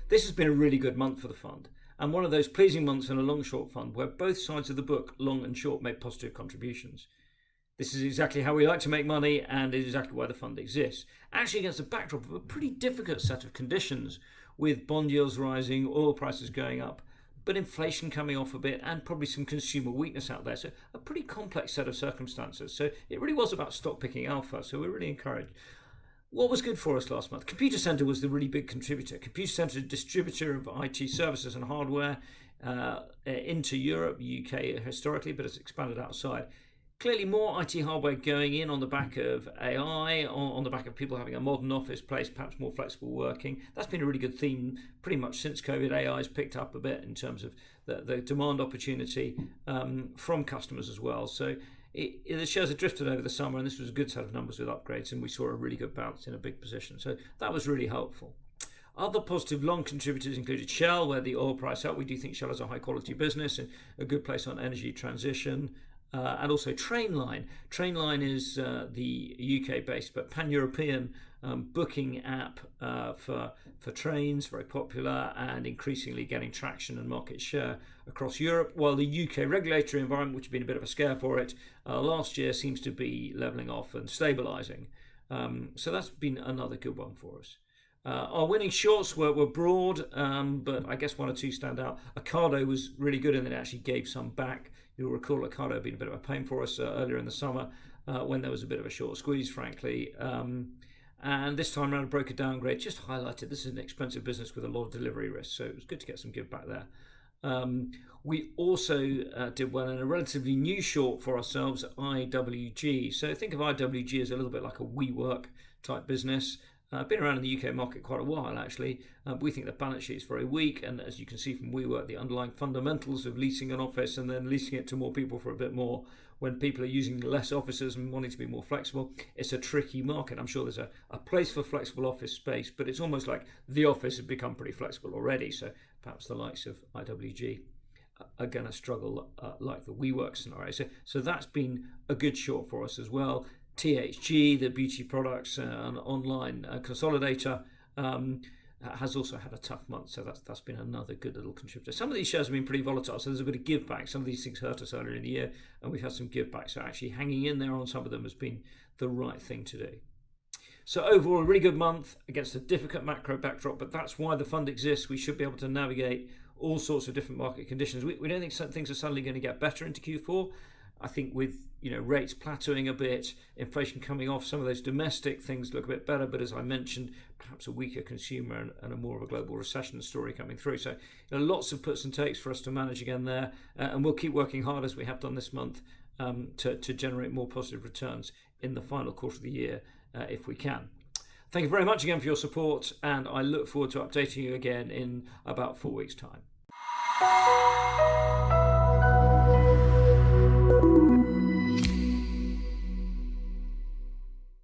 This has been a really good month for the fund, and one of those pleasing months in a long-short fund where both sides of the book, long and short, make positive contributions. This is exactly how we like to make money, and is exactly why the fund exists. Actually, against a backdrop of a pretty difficult set of conditions, with bond yields rising, oil prices going up, but inflation coming off a bit, and probably some consumer weakness out there. So a pretty complex set of circumstances. So it really was about stock picking alpha, so we're really encouraged. What was good for us last month? Computacenter was the really big contributor. Computacenter, a distributor of IT services and hardware into Europe, UK historically, but it's expanded outside. Clearly more IT hardware going in on the back of AI, on the back of people having a modern office place, perhaps more flexible working. That's been a really good theme pretty much since COVID. AI has picked up a bit in terms of the demand opportunity from customers as well. So the shares had drifted over the summer, and this was a good set of numbers with upgrades, and we saw a really good bounce in a big position. So that was really helpful. Other positive long contributors included Shell, where the oil price up. We do think Shell is a high quality business and a good place on energy transition. And also Trainline. Trainline is the UK based but pan-European booking app for trains, very popular and increasingly getting traction and market share across Europe, while the UK regulatory environment, which had been a bit of a scare for it last year, seems to be levelling off and stabilising. So that's been another good one for us. Our winning shorts were broad, but I guess one or two stand out. Ocado was really good, and it actually gave some back. You'll recall Ocado had been a bit of a pain for us earlier in the summer when there was a bit of a short squeeze, frankly. And this time around, a broker downgrade just highlighted this is an expensive business with a lot of delivery risk, so it was good to get some give back there. We also did well in a relatively new short for ourselves, IWG. So think of IWG as a little bit like a WeWork type business. Been around in the UK market quite a while, actually. We think the balance sheet is very weak, and as you can see from WeWork, the underlying fundamentals of leasing an office and then leasing it to more people for a bit more when people are using less offices and wanting to be more flexible, it's a tricky market. I'm sure there's a place for flexible office space, but it's almost like the office has become pretty flexible already, so perhaps the likes of IWG are going to struggle like the WeWork scenario. So that's been a good short for us as well. THG, the beauty products and online consolidator, has also had a tough month, so that's been another good little contributor. Some of these shares have been pretty volatile, so there's a bit of give back. Some of these things hurt us earlier in the year, and we've had some give back, so actually hanging in there on some of them has been the right thing to do. So overall, a really good month against a difficult macro backdrop, but that's why the fund exists. We should be able to navigate all sorts of different market conditions. We don't think things are suddenly going to get better into Q4. I think with rates plateauing a bit, inflation coming off, some of those domestic things look a bit better, but as I mentioned, perhaps a weaker consumer and a more of a global recession story coming through. So lots of puts and takes for us to manage again there, and we'll keep working hard as we have done this month to generate more positive returns in the final quarter of the year if we can. Thank you very much again for your support, and I look forward to updating you again in about 4 weeks' time.